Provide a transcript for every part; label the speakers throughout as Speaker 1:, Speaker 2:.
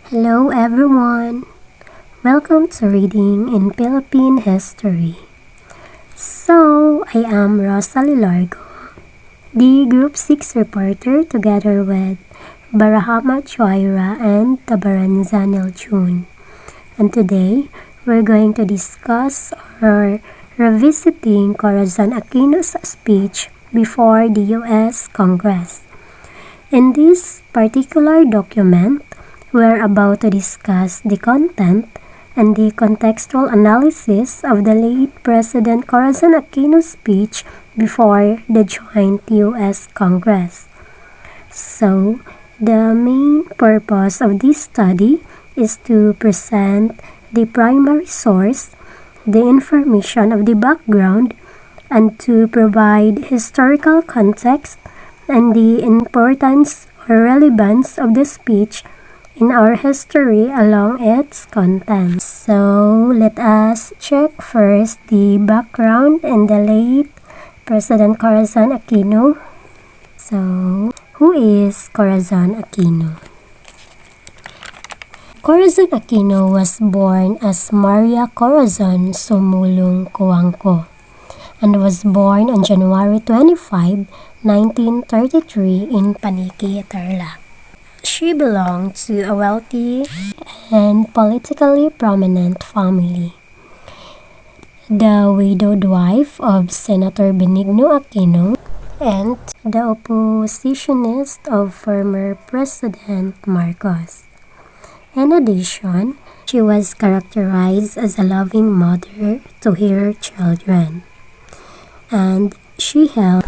Speaker 1: Hello everyone! Welcome to Reading in Philippine History. So, I am Rosalie Largo, the Group 6 reporter together with Barahama, Johairah, and Tabaranza, Neljun. And today, we're going to discuss or revisiting Corazon Aquino's speech before the U.S. Congress. In this particular document, we're about to discuss the content and the contextual analysis of the late President Corazon Aquino's speech before the joint U.S. Congress. So, the main purpose of this study is to present the primary source, the information of the background, and to provide historical context and the importance or relevance of the speech in our history along its contents. So, let us check first the background and the late President Corazon Aquino. So, who is Corazon Aquino? Corazon Aquino was born as Maria Corazon Sumulong Cuangco and was born on January 25, 1933 in Paniqui, Tarlac. She belonged to a wealthy and politically prominent family. The widowed wife of Senator Benigno Aquino and the oppositionist of former President Marcos. In addition, she was characterized as a loving mother to her children, and she held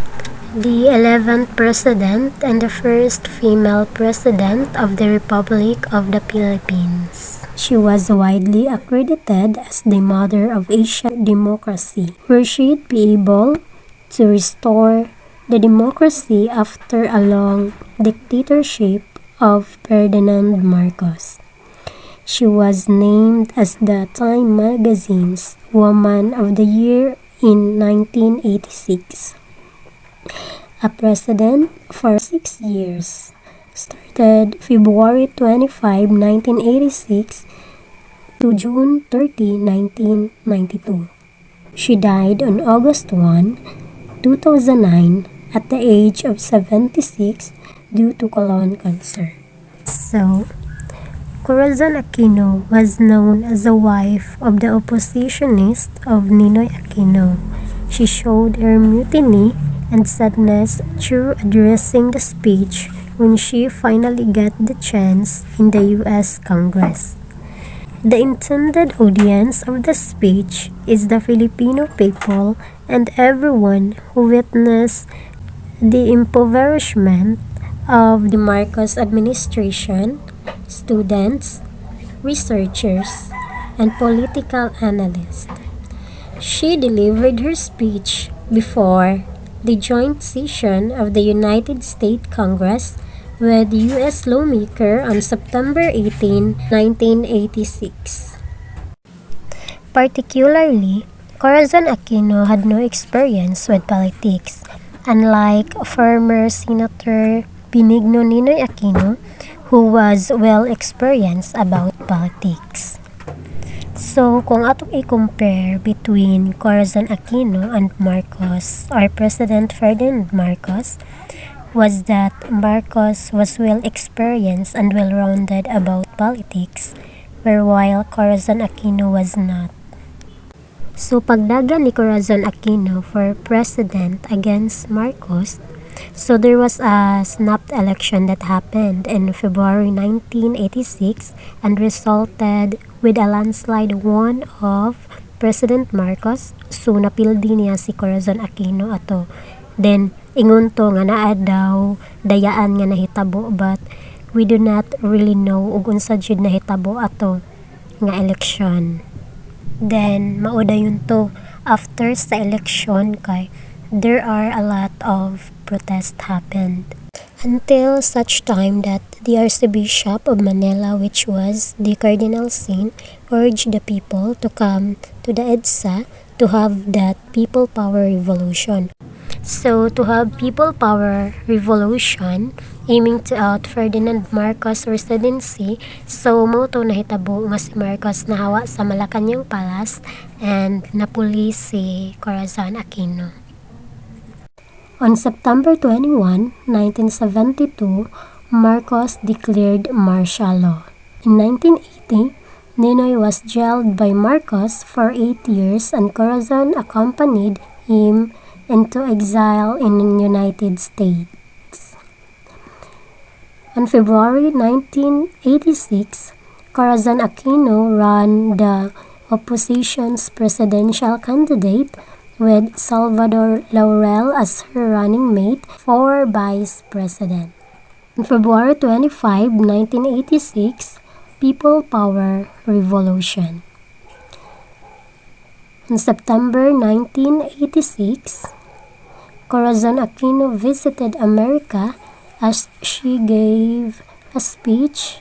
Speaker 1: the 11th President and the first female President of the Republic of the Philippines. She was widely accredited as the mother of Asian democracy, where she'd be able to restore the democracy after a long dictatorship of Ferdinand Marcos. She was named as the Time magazine's Woman of the Year in 1986. A president for 6 years, started February 25, 1986 to June 30, 1992. She died on August 1, 2009 at the age of 76 due to colon cancer. So, Corazon Aquino was known as the wife of the oppositionist of Ninoy Aquino. She showed her mutiny and sadness through addressing the speech when she finally got the chance in the U.S. Congress. The intended audience of the speech is the Filipino people and everyone who witnessed the impoverishment of the Marcos administration, students, researchers, and political analysts. She delivered her speech before the joint session of the United States Congress with U.S. lawmaker on September 18, 1986. Particularly, Corazon Aquino had no experience with politics, unlike former Senator Benigno Ninoy Aquino, who was well experienced about politics. So, kung atong i-compare between Corazon Aquino and Marcos, or President Ferdinand Marcos, was that Marcos was well experienced and well-rounded about politics, while Corazon Aquino was not. So, pagdagan ni Corazon Aquino for president against Marcos, so there was a snap election that happened in February 1986 and resulted with a landslide won of President Marcos. So napildi niya si Corazon Aquino ato. Then ingon to nga naa daw dayaan nga nahitabo, but we do not really know ug unsa jud nahitabo ato nga election. Then mauda yun to after sa election kay there are a lot of protests happened until such time that the Archbishop of Manila, which was the Cardinal Saint, urged the people to come to the EDSA to have that people power revolution. So, to have people power revolution aiming to out Ferdinand Marcos presidency, so mo to nahitabo nga si Marcos nahawa sa Malacañang Palace and napuli si Corazon Aquino. On September 21, 1972, Marcos declared martial law. In 1980, Ninoy was jailed by Marcos for 8 years and Corazon accompanied him into exile in the United States. On February 1986, Corazon Aquino ran the opposition's presidential candidate with Salvador Laurel as her running mate for vice president. On February 25, 1986, People Power Revolution. On September 1986, Corazon Aquino visited America as she gave a speech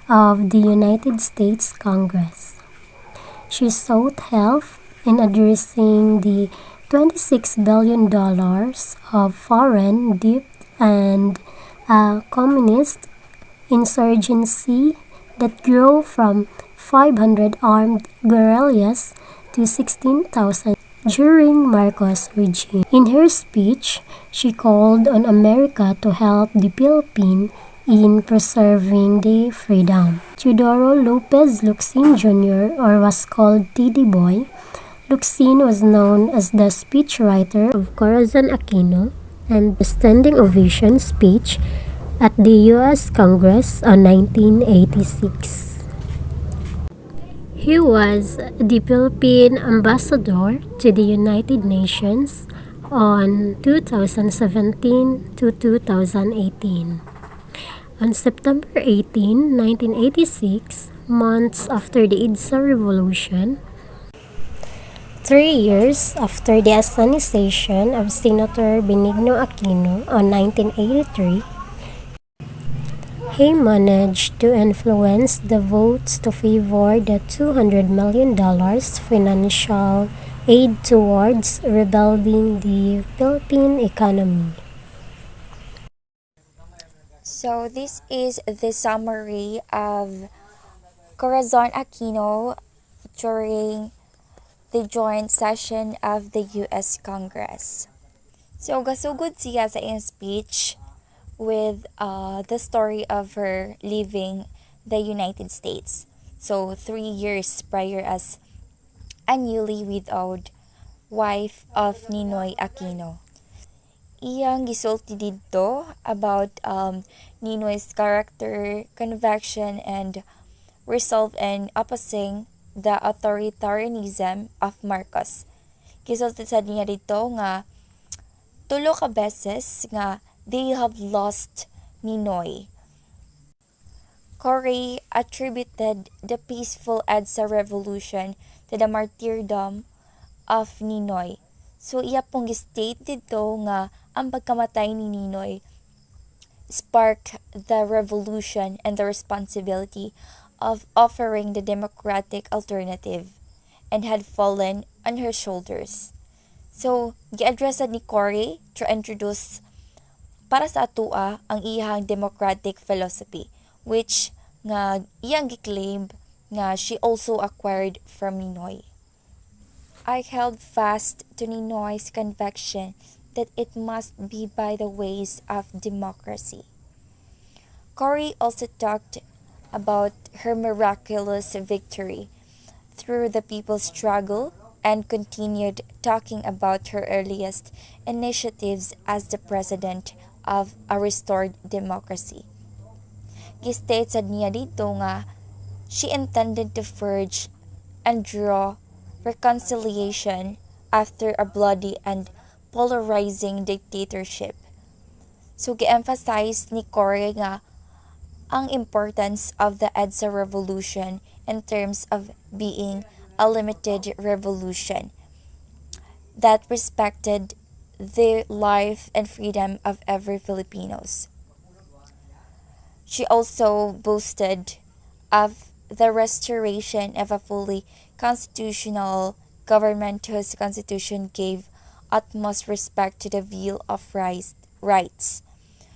Speaker 1: of the United States Congress. She sought help in addressing the $26 billion of foreign debt and a communist insurgency that grew from 500 armed guerrillas to 16,000 during Marcos' regime. In her speech, she called on America to help the Philippines in preserving their freedom. Teodoro Lopez Locsin Jr., or was called Teddy Boy, Locsin was known as the speechwriter of Corazon Aquino and the standing ovation speech at the U.S. Congress on 1986. He was the Philippine ambassador to the United Nations on 2017 to 2018. On September 18, 1986, months after the EDSA Revolution, 3 years after the assassination of Senator Benigno Aquino on 1983, he managed to influence the votes to favor the $200 million financial aid towards rebuilding the Philippine economy.
Speaker 2: So this is the summary of Corazon Aquino during the joint session of the U.S. Congress. So gasugod siya sa iyang speech with the story of her leaving the United States. So 3 years prior as a newly widowed wife of Ninoy Aquino. Iyang gisulti dito about Ninoy's character, conviction, and resolve in opposing the authoritarianism of Marcos. Gisulti sa niya dito nga tulo ka beses nga they have lost Ninoy. Cory attributed the peaceful EDSA revolution to the martyrdom of Ninoy. So iya pong state dito nga ang pagkamatay ni Ninoy sparked the revolution and the responsibility of offering the democratic alternative and had fallen on her shoulders. So, gi-address ni Cory to introduce para sa atua ang iyang democratic philosophy, which nga iyang gi-claim nga she also acquired from Ninoy. I held fast to Ninoy's conviction that it must be by the ways of democracy. Cory also talked about her miraculous victory through the people's struggle and continued talking about her earliest initiatives as the president of a restored democracy. Gistate sad niya dito nga she intended to forge and draw reconciliation after a bloody and polarizing dictatorship. So gi-emphasize ni Cory nga ang importance of the EDSA revolution in terms of being a limited revolution that respected the life and freedom of every Filipinos. She also boasted of the restoration of a fully constitutional government whose constitution gave utmost respect to the Bill of Rights,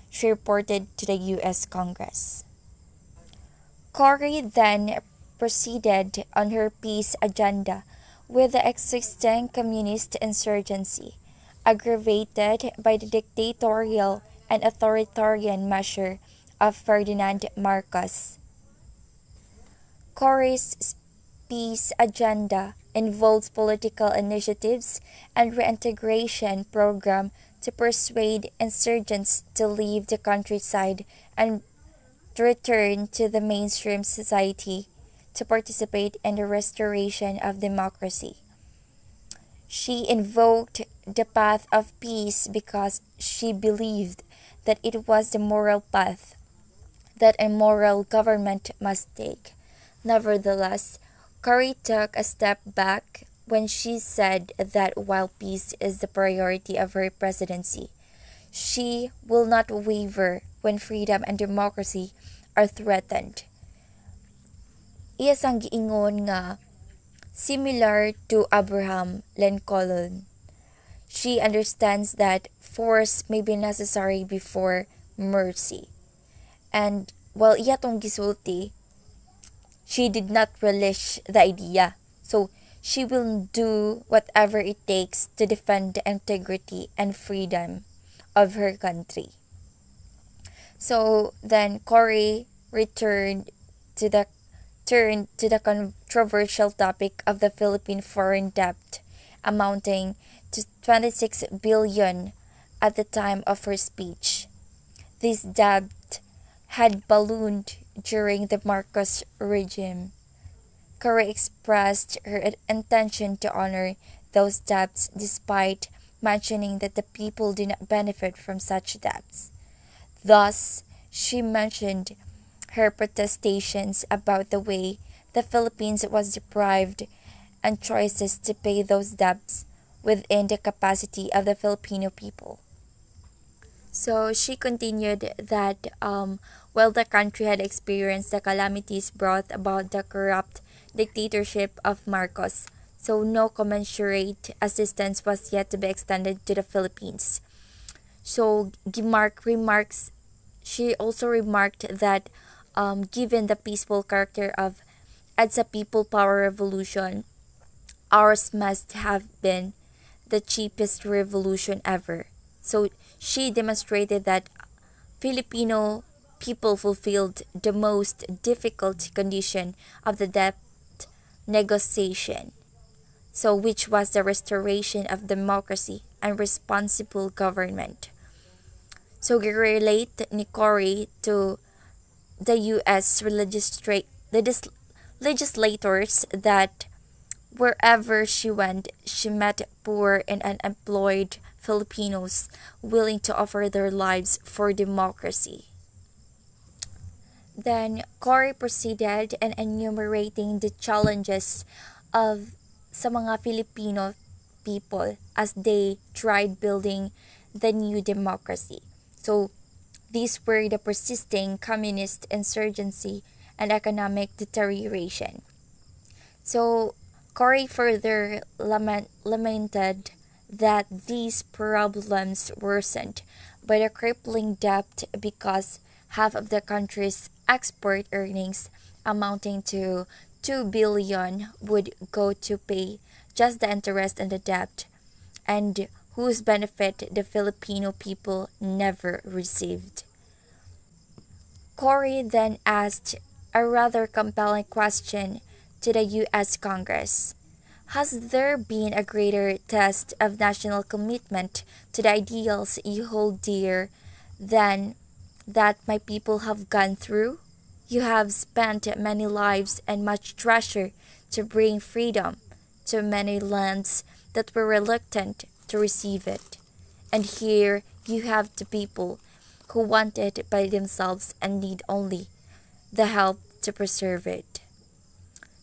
Speaker 2: she reported to the U.S. Congress. Cory then proceeded on her peace agenda with the existing communist insurgency, aggravated by the dictatorial and authoritarian measure of Ferdinand Marcos. Cory's peace agenda involves political initiatives and reintegration program to persuade insurgents to leave the countryside and to return to the mainstream society to participate in the restoration of democracy. She invoked the path of peace because she believed that it was the moral path that a moral government must take. Nevertheless, Cory took a step back when she said that while peace is the priority of her presidency, she will not waver when freedom and democracy are threatened. Iya sang giingon nga, similar to Abraham Lincoln, she understands that force may be necessary before mercy. And while iya tong gisulti, she did not relish the idea. So she will do whatever it takes to defend the integrity and freedom of her country. So then Cory to the turned to the controversial topic of the Philippine foreign debt amounting to 26 billion at the time of her speech. This debt had ballooned during the Marcos regime. Cory expressed her intention to honor those debts despite mentioning that the people did not benefit from such debts. Thus, she mentioned her protestations about the way the Philippines was deprived and choices to pay those debts within the capacity of the Filipino people. So she continued that while the country had experienced the calamities brought about the corrupt dictatorship of Marcos, so no commensurate assistance was yet to be extended to the Philippines. So she also remarked that given the peaceful character of EDSA People Power Revolution, ours must have been the cheapest revolution ever. So she demonstrated that Filipino people fulfilled the most difficult condition of the debt negotiation, so which was the restoration of democracy and responsible government. So relate ni Cory to the U.S. legislators that wherever she went, she met poor and unemployed Filipinos willing to offer their lives for democracy. Then Cory proceeded in enumerating the challenges of sa mga Filipino people as they tried building the new democracy. So these were the persisting communist insurgency and economic deterioration. So Cory further lamented that these problems worsened by the crippling debt because half of the country's export earnings amounting to 2 billion would go to pay just the interest and the debt, and whose benefit the Filipino people never received. Cory then asked a rather compelling question to the U.S. Congress. Has there been a greater test of national commitment to the ideals you hold dear than that my people have gone through? You have spent many lives and much treasure to bring freedom to many lands that were reluctant to receive it. And here you have the people who want it by themselves and need only the help to preserve it.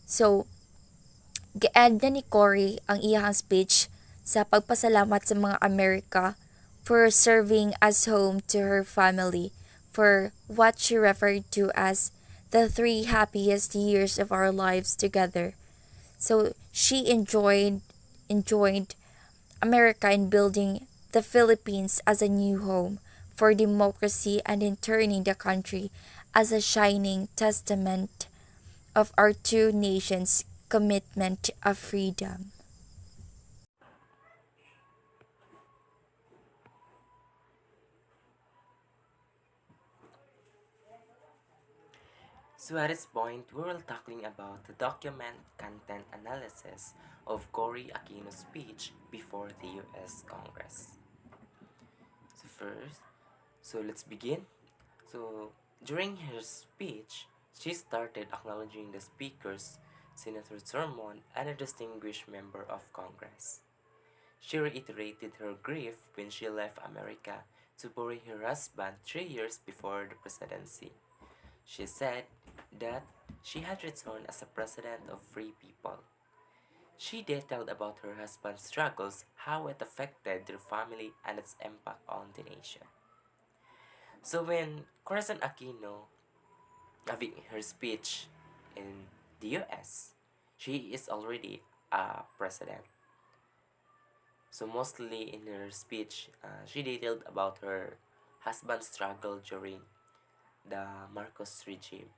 Speaker 2: So, gi-end na ni Cory ang iyang speech sa pagpasalamat sa mga Amerika for serving as home to her family for what she referred to as the 3 happiest years of our lives together. So she enjoyed America in building the Philippines as a new home for democracy and in turning the country as a shining testament of our two nations' commitment of freedom.
Speaker 3: So at this point, we will tackling about the document content analysis of Cory Aquino's speech before the U.S. Congress. So first, let's begin. So during her speech, she started acknowledging the speaker's Senator Sermon and a distinguished member of Congress. She reiterated her grief when she left America to bury her husband 3 years before the presidency. She said that she had returned as a president of free people. She detailed about her husband's struggles, how it affected their family, and its impact on the nation. So when Corazon Aquino having her speech in the US, she is already a president. So mostly in her speech, she detailed about her husband's struggle during the Marcos regime.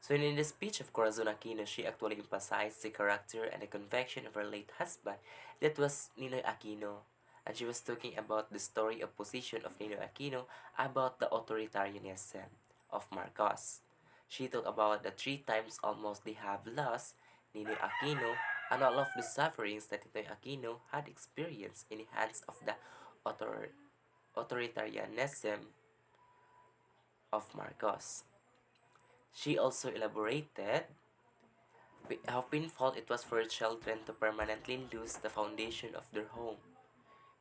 Speaker 3: So in the speech of Corazon Aquino, she actually emphasized the character and the conviction of her late husband, that was Ninoy Aquino, and she was talking about the story of position of Ninoy Aquino about the authoritarianism of Marcos. She talked about the 3 times almost they have lost Ninoy Aquino and all of the sufferings that Ninoy Aquino had experienced in the hands of the authoritarianism of Marcos. She also elaborated how painful it was for children to permanently lose the foundation of their home.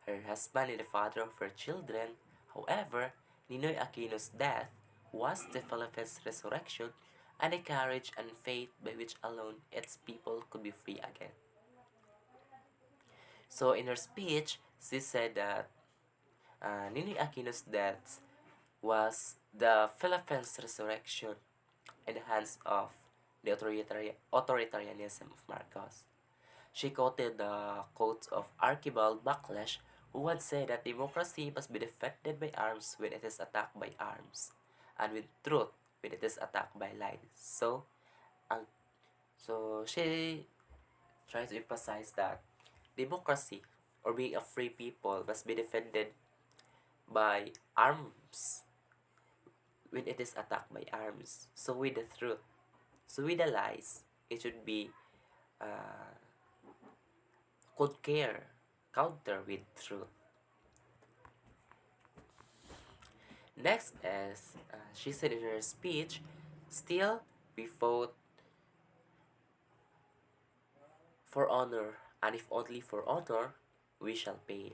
Speaker 3: Her husband and the father of her children, however, Ninoy Aquino's death was the Philippines' resurrection and the courage and faith by which alone its people could be free again. So in her speech, she said that Ninoy Aquino's death was the Philippines' resurrection in the hands of the authoritarianism of Marcos. She quoted the quote of Archibald Backlash, who had said that democracy must be defended by arms when it is attacked by arms, and with truth when it is attacked by lies. Ang, she tried to emphasize that democracy, or being a free people, must be defended by arms when it is attacked by arms. So with the truth, so with the lies, it should be uh, could care counter with truth. Next is she said in her speech, still we fought for honor, and if only for honor, we shall pay.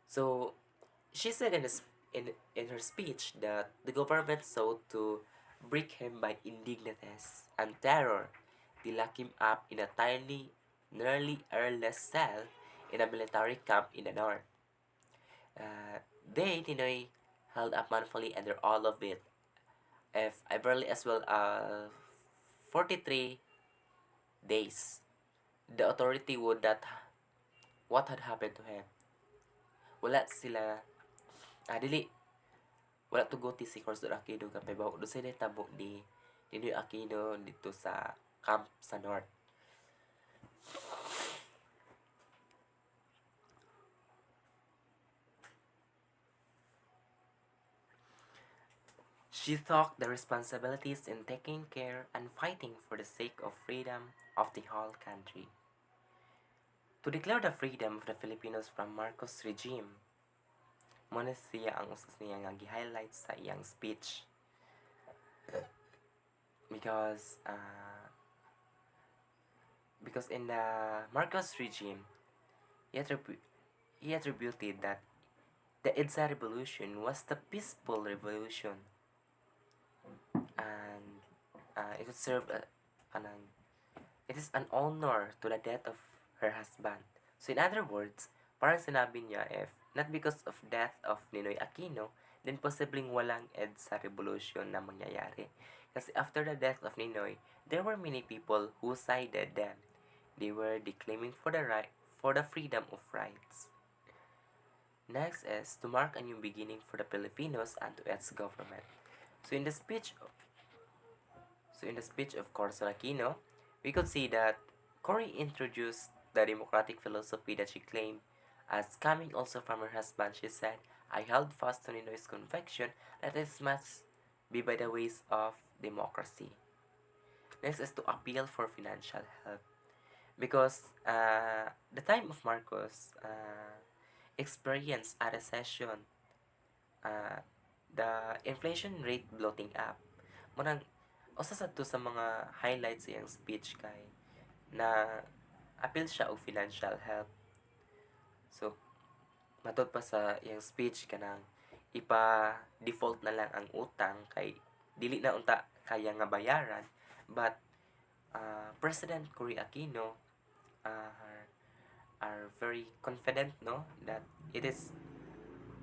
Speaker 3: So she said in her speech that the government sought to break him by indignities and terror. They locked him up in a tiny, nearly airless cell in a military camp in the north. They, Ninoy, held up manfully under all of it. If I barely as well 43 days. The authority would that what had happened to him. Wala sila dili wala tugot si Corazon Aquino nga pay do sila tabo ni Ninoy Aquino dito sa camp sa north. She took the responsibilities in taking care and fighting for the sake of freedom of the whole country. To declare the freedom of the Filipinos from Marcos regime, muna siya ang usas niya nga gi-highlight sa iyang speech. Because in the Marcos regime, he, he attributed that the EDSA revolution was the peaceful revolution, and it would serve it is an honor to the death of her husband. So in other words, parang sinabi niya, if not because of death of Ninoy Aquino, then posibleng walang EDSA revolution na mangyayari. Kasi after the death of Ninoy, there were many people who sided them They were declaiming for the right for the freedom of rights. Next is to mark a new beginning for the Filipinos and to its government. So in the speech of Corazon Aquino, we could see that Cory introduced the democratic philosophy that she claimed as coming also from her husband. She said, I held fast to Ninoy's conviction that it must be by the ways of democracy. Next is to appeal for financial help. Because the time of Marcos experienced a recession, uh, the inflation rate bloating up. Munang, usa sa to sa mga highlights sa iyang speech kay na appeal siya og financial help. So, matod pa sa iyang speech kanang ipa-default na lang ang utang kay dili na unta kaya nga bayaran, but President Cory Aquino are very confident no that it is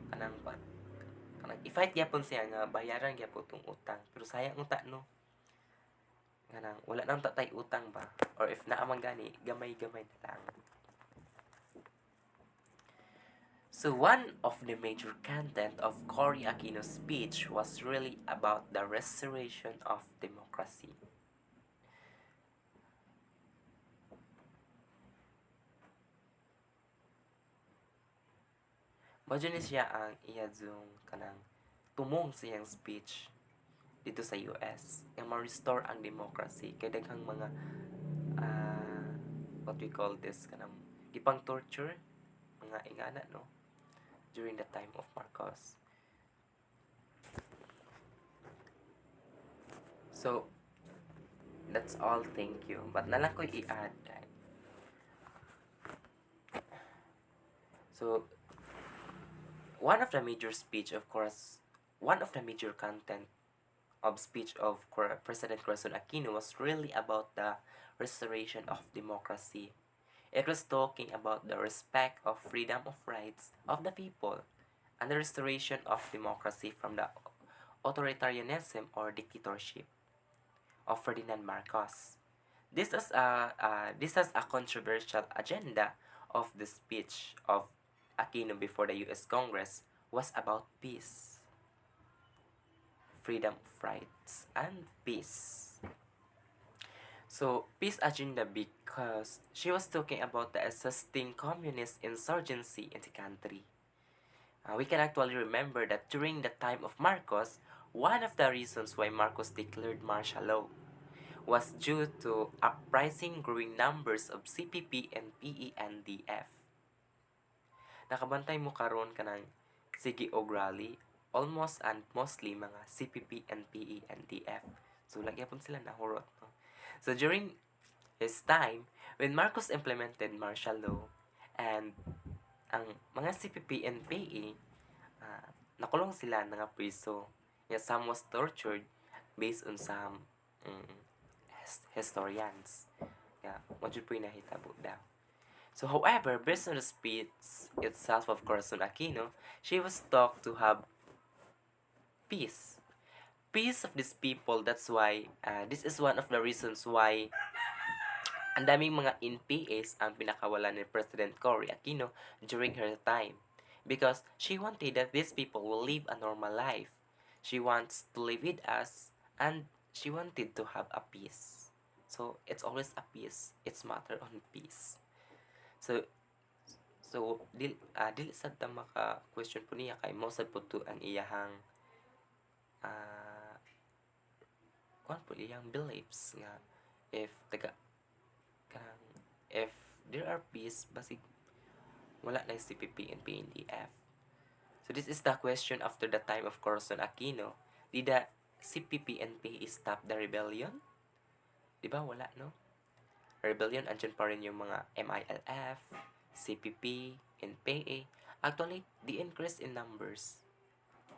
Speaker 3: kanang i-fight gyapon siya nga bayaran gyapon tong utang, pero sayang unta no kanang wala na unta tay utang ba, or if naa man gani gamay-gamay na lang. So one of the major content of Cory Aquino's speech was really about the restoration of democracy. Madyo ni siya ang iyadzong kanang tumong sa iyang speech dito sa US nga ma-restore ang democracy kay daghang mga what we call this kanang gipang torture mga ingana no during the time of Marcos. So that's all, thank you. But nalang ko i-add kay so one of the major content of speech of President Corazon Aquino was really about the restoration of democracy. It was talking about the respect of freedom of rights of the people and the restoration of democracy from the authoritarianism or dictatorship of Ferdinand Marcos. This is a controversial agenda of the speech of Aquino before the U.S. Congress was about peace, freedom of rights, and peace. So, peace agenda because she was talking about the existing communist insurgency in the country. We can actually remember that during the time of Marcos, one of the reasons why Marcos declared martial law was due to uprising growing numbers of CPP and PENDF. Nakabantay mo karon kanang sige og rally, almost and mostly mga CPP and PENDF. So nagyapon sila nahurot. No? So during his time, when Marcos implemented martial law and ang mga CPP and PE, nakulong sila nga priso. Yeah, some was tortured based on some historians. Yeah, modyo po nahitabo daw. So, however, based on the speech itself of Corazon Aquino, she was taught to have peace. Peace of these people, that's why, this is one of the reasons why ang daming mga NPAs ang pinakawalan ni President Cory Aquino during her time. Because she wanted that these people will live a normal life. She wants to live with us, and she wanted to have a peace. So, it's always a peace. It's matter on peace. So dili sad ta maka-question po niya kay mo sad po to ang iyahang kuan po iyang beliefs nga if there are peace basig wala na CPP and PNDF. So this is the question after the time of Corazon Aquino. Did the CPP and PE stop the rebellion? Diba wala no? Rebellion, andyan pa rin yung mga MILF, CPP, and PA. Actually, they increase in numbers.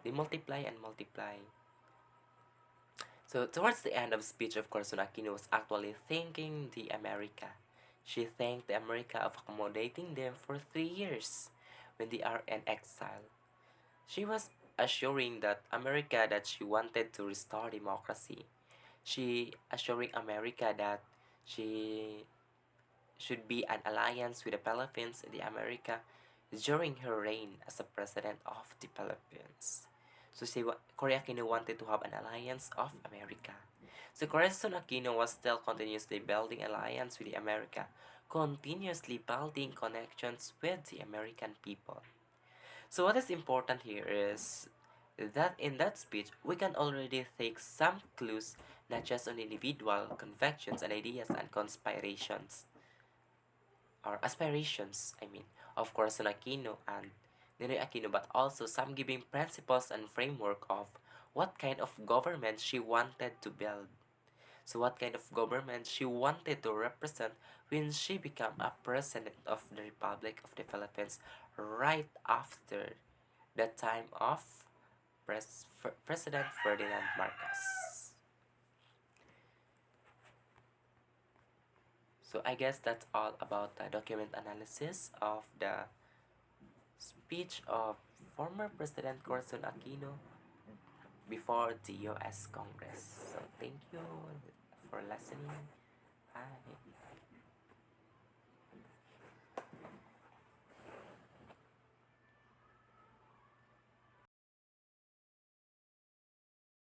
Speaker 3: They multiply and multiply. So, towards the end of speech of Corazon Aquino was actually thanking the America. She thanked the America of accommodating them for 3 years when they are in exile. She was assuring that America that she wanted to restore democracy. She assuring America that she should be an alliance with the Philippines and the America during her reign as a president of the Philippines. So Cory Aquino wanted to have an alliance of America. So Corazon Aquino was still continuously building alliance with the America, continuously building connections with the American people. So what is important here is that in that speech, we can already take some clues not just on individual convictions and ideas and conspirations, or aspirations, of Corazon Aquino and Ninoy Aquino, but also some giving principles and framework of what kind of government she wanted to build. So what kind of government she wanted to represent when she became a president of the Republic of the Philippines right after the time of President Ferdinand Marcos. So I guess that's all about the document analysis of the speech of former President Corazon Aquino before the US Congress. So thank you for listening. Bye.